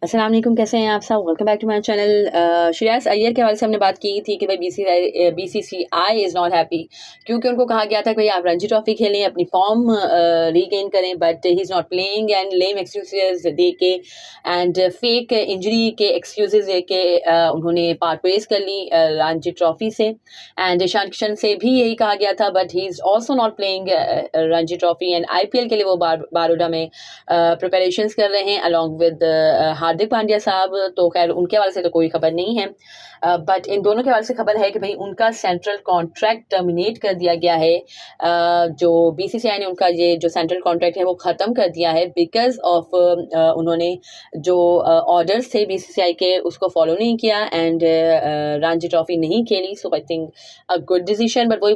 अस्सलाम वालेकुम, कैसे हैं आप सब। Welcome back to my channel. Shreyas Iyer के हवाले से हमने बात की थी कि भाई बीसीसीआई इज़ नॉट हैप्पी क्योंकि उनको कहा गया था कि भाई आप रणजी ट्रॉफी खेलें, अपनी फॉर्म रीगेन करें, but he is not playing and lame excuses दे के एंड फेक इंजरी के एक्सक्यूजेस दे के उन्होंने पार्ट वेज कर ली रणजी ट्रॉफी से। एंड ईशान किशन से भी यही कहा गया था, but he is also not playing Ranji Trophy and IPL के लिए वो बारोडा में प्रिपरेशंस कर रहे हैं अलॉन्ग विद हार्दिक पांड्या साहब। तो खैर उनके हवाले से तो कोई खबर नहीं है, बट इन दोनों के हवाले से खबर है कि भाई उनका सेंट्रल कॉन्ट्रैक्ट टर्मिनेट कर दिया गया है। जो BCCI ने उनका ये जो सेंट्रल कॉन्ट्रैक्ट है वो ख़त्म कर दिया है बिकॉज ऑफ उन्होंने जो ऑर्डर्स थे BCCI के उसको फॉलो नहीं किया एंड रणजी ट्रॉफी नहीं खेली। So I think a good decision, but वही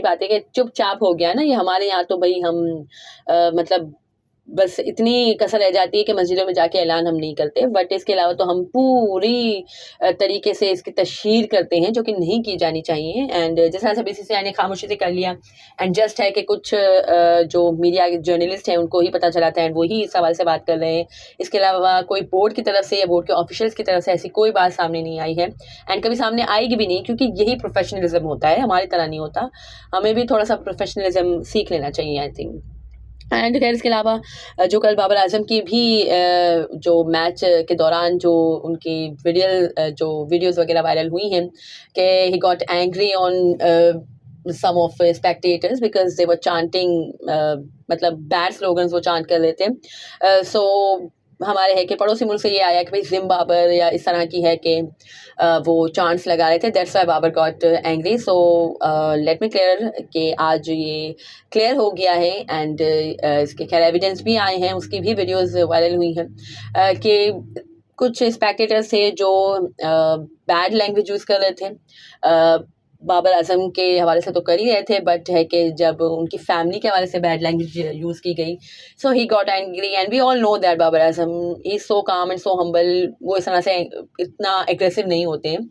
बात है कि चुपचाप हो गया ना ये हमारे यहाँ। तो भाई हम मतलब बस इतनी कसर रह जाती है कि मस्जिदों में जाके ऐलान हम नहीं करते, बट इसके अलावा तो हम पूरी तरीके से इसकी तशहीर करते हैं जो कि नहीं की जानी चाहिए। एंड जिस तरह से BCCI ने खामोशी से कर लिया एंड जस्ट है कि कुछ जो मीडिया जर्नलिस्ट हैं उनको ही पता चला था एंड वही इस सवाल से बात कर रहे हैं। इसके अलावा कोई बोर्ड की तरफ से या बोर्ड के ऑफिशियल्स की तरफ से ऐसी कोई बात सामने नहीं आई है एंड कभी सामने आएगी भी नहीं, क्योंकि यही प्रोफेशनलिज्म होता है, हमारी तरह नहीं होता। हमें भी थोड़ा सा प्रोफेशनलिज्म सीख लेना चाहिए आई थिंक। एंड खैर इसके अलावा जो कल बाबर आजम की भी जो मैच के दौरान जो उनकी जो वीडियोस वगैरह वायरल हुई हैं कि ही got angry on some of spectators because they were chanting मतलब बैड स्लोगन्स वो चांट कर रहे थे। सो हमारे है कि पड़ोसी मुल्क से ये आया कि भाई जिम बाबर या इस तरह की है कि वो चांट्स लगा रहे थे, that's why Babar got angry. So let me clear कि आज ये क्लियर हो गया है एंड इसके खैर एविडेंस भी आए हैं, उसकी भी वीडियोस वायरल हुई हैं कि कुछ स्पेक्टेटर्स थे जो बैड लैंग्वेज यूज़ कर रहे थे बाबर आजम के हवाले से तो कर ही रहे थे, बट है कि जब उनकी फैमिली के हवाले से बैड लैंग्वेज यूज़ की गई so he got angry and we all know that Babar Azam is so calm and so humble. वो इस तरह से इतना एग्रेसिव नहीं होते हैं,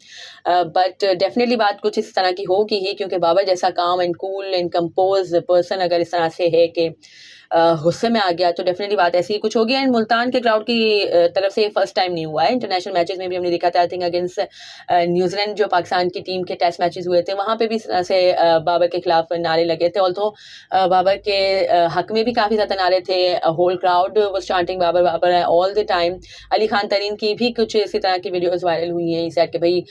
बट डेफिनेटली बात कुछ इस तरह की होगी ही, क्योंकि बाबर जैसा काम and cool and compose person अगर इस तरह से है कि गुस्से में आ गया तो डेफिनेटली बात ऐसी ही कुछ होगी। एंड मुल्तान के क्राउड की तरफ से फर्स्ट टाइम नहीं हुआ है, इंटरनेशनल मैचेस में भी हमने देखा था। आई थिंक अगेंस्ट न्यूजीलैंड जो पाकिस्तान की टीम के टेस्ट मैचेस हुए थे वहाँ पे भी इस तरह से बाबर के खिलाफ नारे लगे थे। ऑल्सो बाबर के हक में भी काफ़ी ज़्यादा नारे थे, whole crowd was chanting Babar Babar all the time. Ali Khan Tareen की भी कुछ इसी तरह की वीडियोज़ वायरल हुई हैं, इस कि भाई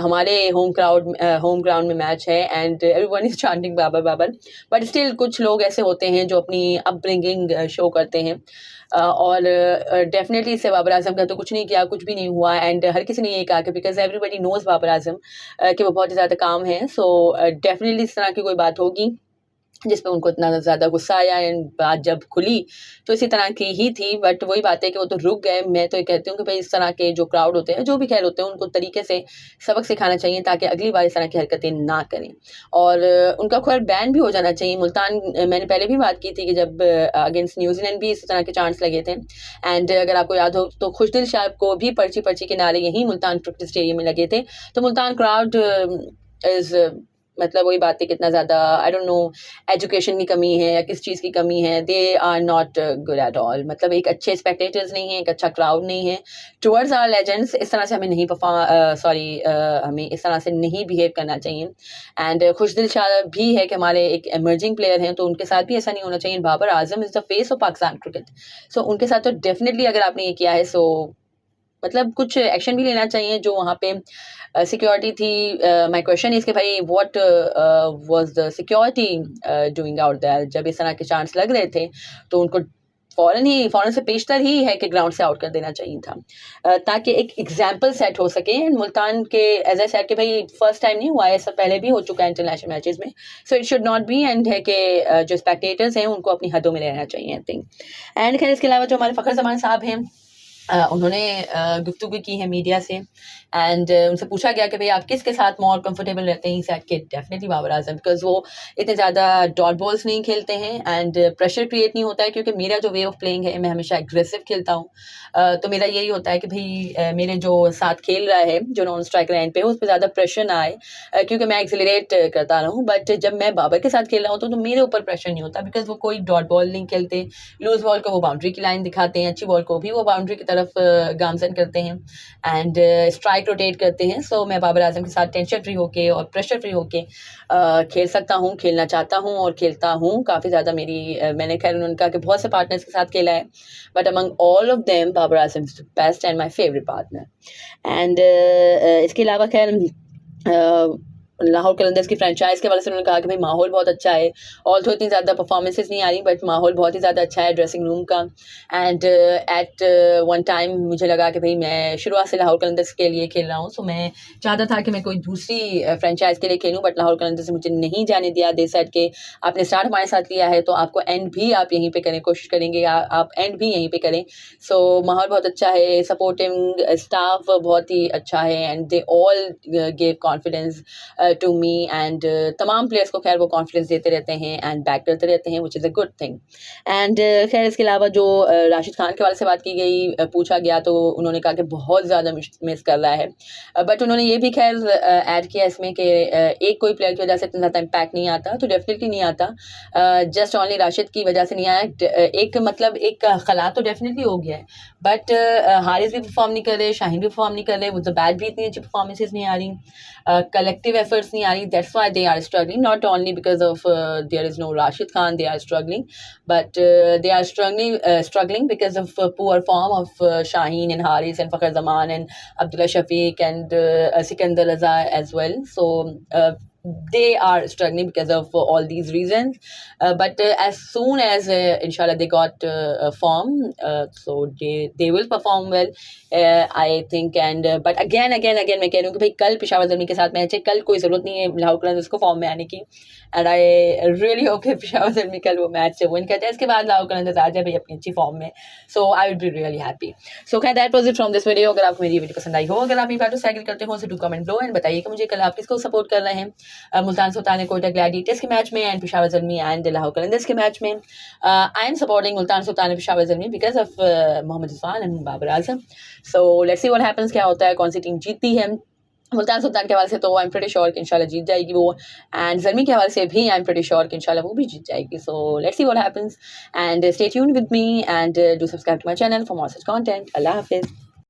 हमारे होम ग्राउंड में मैच है and everyone is chanting Babar Babar. But still कुछ लोग ऐसे होते हैं जो अपनी अपब्रिंगिंग शो करते हैं और डेफिनेटली इससे बाबर आजम का तो कुछ नहीं किया, कुछ भी नहीं हुआ एंड हर किसी ने ये कहा कि because everybody knows Babar Azam कि वो बहुत ही ज़्यादा काम है। सो डेफिनेटली इस तरह की कोई बात होगी जिस पे उनको इतना ज़्यादा गुस्सा आया एंड बात जब खुली तो इसी तरह की ही थी। बट वही बात है कि वो तो रुक गए। मैं तो ये कहती हूँ कि भाई इस तरह के जो क्राउड होते हैं, जो भी खैर होते हैं, उनको तरीके से सबक सिखाना चाहिए ताकि अगली बार इस तरह की हरकतें ना करें और उनका खैर बैन भी हो जाना चाहिए। मुल्तान मैंने पहले भी बात की थी कि जब अगेंस्ट न्यूजीलैंड भी इस तरह के चांस लगे थे एंड अगर आपको याद हो तो खुशदिल शाह को भी पर्ची के नारे यहीं मुल्तान क्रिकेट स्टेडियम में लगे थे। तो मुल्तान क्राउड इज़ मतलब वही बात है कितना ज़्यादा आई डोंट नो एजुकेशन की कमी है या किस चीज़ की कमी है, they are not good at all. मतलब एक अच्छे स्पेक्टेटर्स नहीं है, एक अच्छा क्राउड नहीं है टुवर्ड्स आवर लेजेंड्स। इस तरह से हमें नहीं हमें इस तरह से नहीं बिहेव करना चाहिए एंड खुशदिल शाह भी है कि हमारे एक एमर्जिंग प्लेयर हैं तो उनके साथ भी ऐसा नहीं होना चाहिए। Babar Azam is the face of Pakistan cricket, so उनके साथ तो डेफिनेटली अगर आपने ये किया है सो मतलब कुछ एक्शन भी लेना चाहिए। जो वहाँ पे सिक्योरिटी थी, माय क्वेश्चन इज़ कि भाई what was the security doing out there जब इस तरह के चांस लग रहे थे तो उनको फ़ौरन से पेशतर ही है कि ग्राउंड से आउट कर देना चाहिए था ताकि एक एग्जाम्पल सेट हो सके। एंड मुल्तान के एज ए सेट कि भाई फर्स्ट टाइम नहीं हुआ है, ऐसा पहले भी हो चुका है इंटरनेशनल मैचेस में, so it should not be. And है कि जो स्पेक्टेटर्स हैं उनको अपनी हदों में रहना चाहिए आई थिंक। एंड खैर इसके अलावा जो हमारे फ़खर जमान साहब हैं उन्होंने गुफ्तगू की है मीडिया से एंड उनसे पूछा गया कि भाई आप किसके साथ मोर कंफर्टेबल रहते हैं। सेट के डेफिनेटली बाबर आजम, बिकॉज वो इतने ज़्यादा डॉट बॉल्स नहीं खेलते हैं एंड प्रेशर क्रिएट नहीं होता है, क्योंकि मेरा जो वे ऑफ प्लेइंग है मैं हमेशा एग्रेसिव खेलता हूँ। तो मेरा यही होता है कि भाई मेरे जो साथ खेल रहा है जो नॉन स्ट्राइक लाइन पे उस पर ज़्यादा प्रेशर ना आए क्योंकि मैं एक्सिलरेट करता रहूँ। बट जब मैं बाबर के साथ खेल रहा हूँ तो मेरे ऊपर प्रेशर नहीं होता बिकॉज वो कोई डॉट बॉल नहीं खेलते, लूज बॉल को वो बाउंड्री की लाइन दिखाते हैं, अच्छी बॉल को भी वो बाउंड्री की तरफ तरफ गामजन करते हैं एंड स्ट्राइक रोटेट करते हैं। सो मैं बाबर आजम के साथ टेंशन फ्री होके और प्रेशर फ्री होके खेल सकता हूँ, खेलना चाहता हूँ और खेलता हूँ काफ़ी ज़्यादा। मैंने खैर उन्होंने कहा कि बहुत से पार्टनर्स के साथ खेला है, but among all of them Babar Azam is the best and my favourite partner. And इसके अलावा खैर लाहौर कलंदर्स की फ्रेंचाइज के वाले से उन्होंने कहा कि भाई माहौल बहुत अच्छा है, ऑल्दो इतनी ज़्यादा परफॉर्मेंसेस नहीं आ रही बट माहौल बहुत ही ज़्यादा अच्छा है ड्रेसिंग रूम का। एंड एट वन टाइम मुझे लगा कि भाई मैं शुरुआत से लाहौर कलंदर्स के लिए खेल रहा हूँ, सो मैं चाहता था कि मैं कोई दूसरी फ्रेंचाइज के लिए खेलूँ, बट लाहौर कलंदर्स मुझे नहीं जाने दिया। दे सेड के आपने स्टार्ट हमारे साथ लिया है तो आपको एंड भी आप यहीं पर करें, कोशिश करेंगे आप एंड भी यहीं पर करें। सो माहौल बहुत अच्छा है, सपोर्टिंग स्टाफ बहुत ही अच्छा है and they all give confidence to me and तमाम प्लेयर्स को खैर वो कॉन्फिडेंस देते रहते हैं एंड बैक करते रहते हैं, which is a good thing. And खैर इसके अलावा जो राशिद खान के वाले से बात की गई, पूछा गया तो उन्होंने कहा कि बहुत ज़्यादा मिस कर रहा है, बट उन्होंने ये भी खैर ऐड किया इसमें कि एक कोई प्लेयर की वजह से इतना ज़्यादा इम्पैक्ट नहीं आता, तो डेफिनेटली नहीं आता, जस्ट ओनली राशिद की वजह से नहीं आया। एक मतलब एक खला तो डेफिनेटली हो गया है, बट हारिस भी परफॉर्म नहीं कर रहे, शाहीन भी परफॉर्म नहीं कर रहे, वो तो बैट भी इतनी अच्छी परफॉर्मेंसेज नहीं आ रही, कलेक्टिव एफर्ट्स नहीं आ रही। That's why they are struggling, not only because of there is no Rashid Khan they are struggling, but they are struggling because of poor form of Shaheen and Haris and Fakhar Zaman and Abdullah Shafiq and Sikandar Raza as well. So they are struggling because of all these reasons, but as soon as inshallah they got form, so they will perform well, I think। and but again मैं कह रही हूँ कि भाई कल पेशावर ज़ल्मी के साथ match है, कल कोई ज़रूरत नहीं है लाहौर कलंदर्स को फॉर्म में आने की, एंड आई रियली होप कि पेशावर ज़ल्मी कल वो मैच विन करते हैं, इसके बाद लाहौर कलंदर्स आ जाए भाई अपनी अच्छी फॉर्म में, so I would be really happy. So खैर that was it from this video. अगर आपको मेरी वीडियो पसंद आई हो, अगर आप बैटल साइकिल करते हो तो डू कमेंट लो एंड बताइए कि मुझे कल आप किसको सपोर्ट कर रहे हैं, मुल्तान सुल्तान कोयटा ग्लैडिएटर्स के मैच में एंड पेशावर ज़ल्मी एंड लाहौर कलंदर्स के मैच में। I am supporting Multan Sultan Peshawar Zalmi because of Mohammad Usman and Babar Azam. So let's see what happens, क्या होता है, कौन सी टीम जीतती है। मुल्तान सुल्तान के हवाले से तो आई एम प्रीटी श्योर कि इंशाल्लाह जीत जाएगी वो, एंड ज़ल्मी के हवाले से भी आई एम प्रीटी श्योर कि इंशाल्लाह वो भी जीत जाएगी। So let's see what happens and stay tuned with me and do subscribe to my channel for more such content. अल्लाह हाफिज़।